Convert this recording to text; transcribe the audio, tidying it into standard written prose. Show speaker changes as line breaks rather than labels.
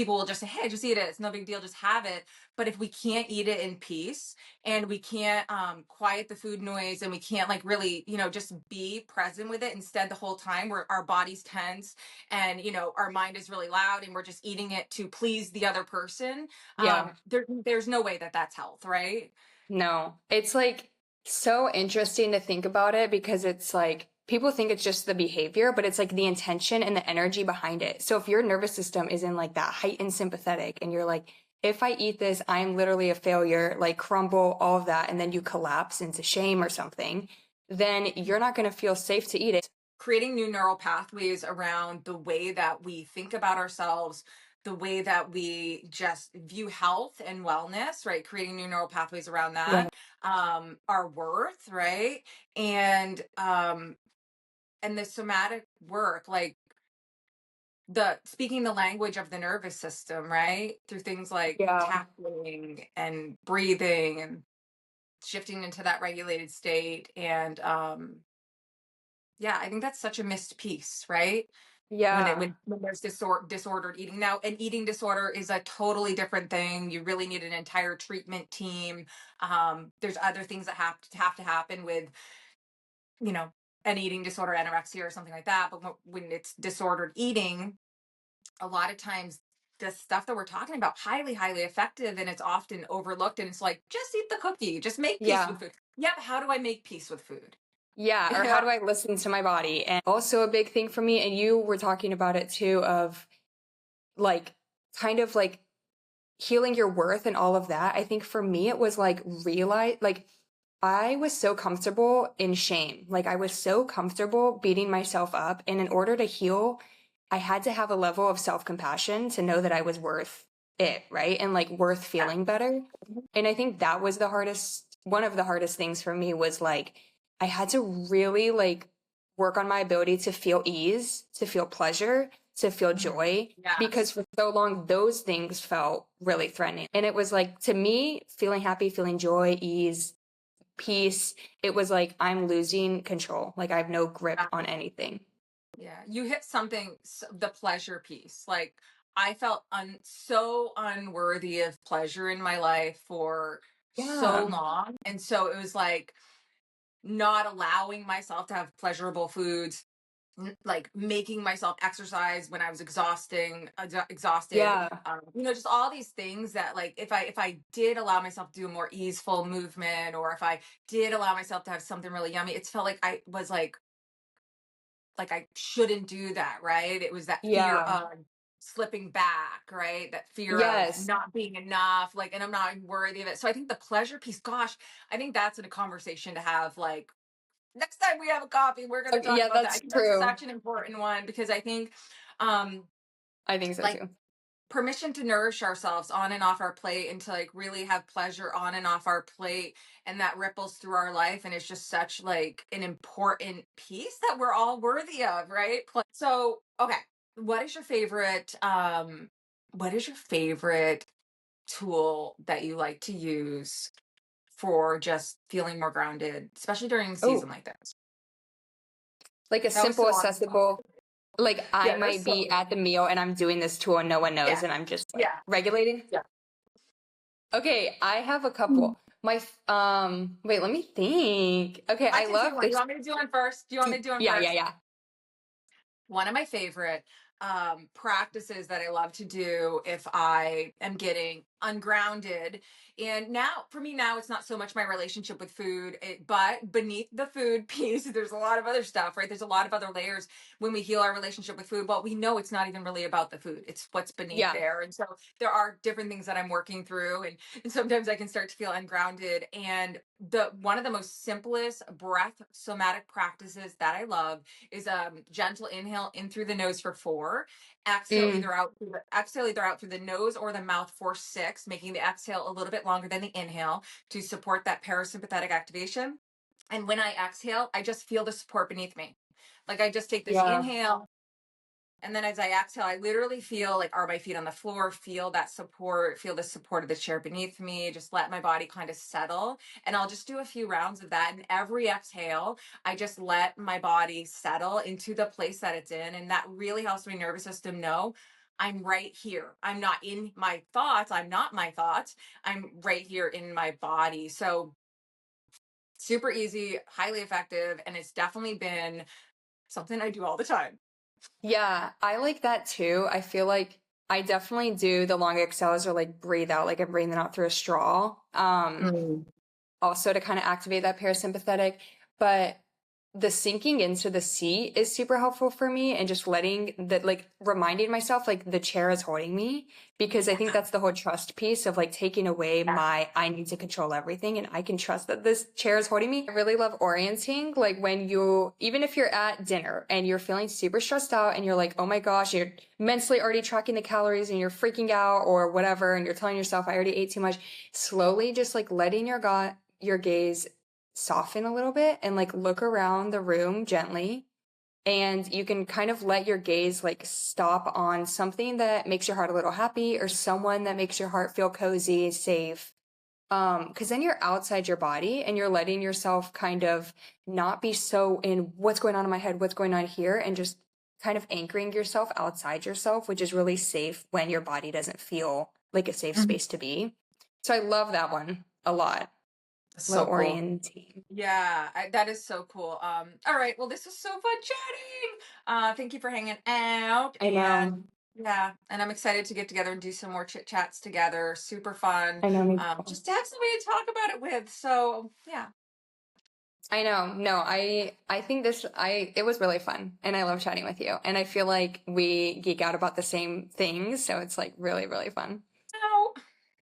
people will just say, hey, just eat it. It's no big deal. Just have it. But if we can't eat it in peace and we can't quiet the food noise and we can't like really, just be present with it instead the whole time where our body's tense and, our mind is really loud and we're just eating it to please the other person,
Yeah.
there's no way that that's health, right?
No, it's like so interesting to think about it because it's like people think it's just the behavior, but it's like the intention and the energy behind it. So if your nervous system is in like that heightened sympathetic and you're like, if I eat this, I'm literally a failure, like crumble, all of that, and then you collapse into shame or something, then you're not going to feel safe to eat it.
Creating new neural pathways around the way that we think about ourselves, the way that we just view health and wellness, right? Creating new neural pathways around
Yeah.
that, our worth, right? And the somatic work, like the speaking the language of the nervous system, right? Through things like
Yeah.
tapping and breathing and shifting into that regulated state. And yeah, I think that's such a missed piece, right?
Yeah.
When there's disordered eating. Now, an eating disorder is a totally different thing. You really need an entire treatment team. There's other things that have to happen with, you know, an eating disorder, anorexia or something like that. But when it's disordered eating, a lot of times the stuff that we're talking about highly, highly effective, and it's often overlooked. And it's like, just eat the cookie, just make peace with
Yeah.
food. Yep. How do I make peace with food?
Yeah, or how do I listen to my body? And also a big thing for me, and you were talking about it too, of like kind of like healing your worth and all of that. I think for me, it was like realize, like I was so comfortable in shame. Like I was so comfortable beating myself up. And in order to heal, I had to have a level of self-compassion to know that I was worth it, right? And like worth
Yeah.
feeling better. And I think that was the hardest, one of the hardest things for me was like, I had to really like work on my ability to feel ease, to feel pleasure, to feel
Mhm.
joy, because
Yes.
for so long, those things felt really threatening. And it was like, to me, feeling happy, feeling joy, ease, peace, it was like I'm losing control. Like I have no grip on anything.
Yeah, you hit something, the pleasure piece. Like I felt so unworthy of pleasure in my life for so
Yeah.
long. And so it was like not allowing myself to have pleasurable foods, like making myself exercise when I was exhausted,
Yeah.
just all these things that like if I did allow myself to do a more easeful movement, or if I did allow myself to have something really yummy, it felt like I was like I shouldn't do that, right? It was that fear
Yeah.
of slipping back, right? That fear of
Yes.
not being enough, like, and I'm not worthy of it. So I think the pleasure piece, gosh, I think that's a conversation to have. Like next time we have a coffee, we're going to talk
Yeah,
about that. I
that's
think that's
true.
such an important one because I think, um,
I think so
like
too.
permission to nourish ourselves on and off our plate and to like really have pleasure on and off our plate, and that ripples through our life, and it's just such like an important piece that we're all worthy of, right? So okay, what is your favorite tool that you like to use for just feeling more grounded, especially during a season
Oh,
like this?
like a
That was
simple,
so awesome.
accessible, like I
Yeah, there's
might
so
be
many.
at the meal and I'm doing this tool and no one knows
Yeah,
and I'm just like
yeah,
regulating.
yeah.
Okay, I have a couple. Wait, let me think. Okay,
I
I
can do
love
one. You
this.
want me to do one first? Do you want me to do one
Yeah, yeah,
first?
yeah.
One of my favorite practices that I love to do if I am getting ungrounded. And now, for me, now it's not so much my relationship with food, but beneath the food piece, there's a lot of other stuff, right? There's a lot of other layers when we heal our relationship with food. Well, we know it's not even really about the food, it's what's beneath
Yeah.
there. And so there are different things that I'm working through. And sometimes I can start to feel ungrounded. And the one of the most simplest breath somatic practices that I love is gentle inhale in through the nose for 4,
Mm,
exhale either out through the nose or the mouth for 6, making the exhale a little bit longer than the inhale to support that parasympathetic activation. And when I exhale, I just feel the support beneath me. Like I just take this
yeah.
inhale, and then as I exhale, I literally feel like, are my feet on the floor? Feel that support, feel the support of the chair beneath me. Just let my body kind of settle. And I'll just do a few rounds of that. And every exhale, I just let my body settle into the place that it's in. And that really helps my nervous system know I'm right here. I'm not in my thoughts. I'm not my thoughts. I'm right here in my body. So super easy, highly effective, and it's definitely been something I do all the time.
Yeah, I like that too. I feel like I definitely do the long exhales or like breathe out, like I'm breathing out through a straw.
Mm.
Also to kind of activate that parasympathetic. But the sinking into the seat is super helpful for me and just letting that, like reminding myself like the chair is holding me, because I think that's the whole trust piece of like taking away
Yeah.
my I need to control everything and I can trust that this chair is holding me. I really love orienting, like when you, even if you're at dinner and you're feeling super stressed out and you're like, oh my gosh, you're mentally already tracking the calories and you're freaking out or whatever, and you're telling yourself I already ate too much, slowly just like letting your gaze soften a little bit and like look around the room gently, and you can kind of let your gaze like stop on something that makes your heart a little happy or someone that makes your heart feel cozy, safe. Because then you're outside your body and you're letting yourself kind of not be so in what's going on in my head, what's going on here, and just kind of anchoring yourself outside yourself, which is really safe when your body doesn't feel like a safe
Mhm.
space to be. So I love that one a lot. Little
So cool.
orienting.
Yeah, that is so cool. All right. Well, this was so fun chatting. Thank you for hanging out.
I
And
know.
yeah, and I'm excited to get together and do some more chit chats together. Super fun.
I know me too.
Just to have somebody to talk about it with. So yeah.
I know. No, I think it was really fun and I love chatting with you. And I feel like we geek out about the same things, so it's like really, really fun.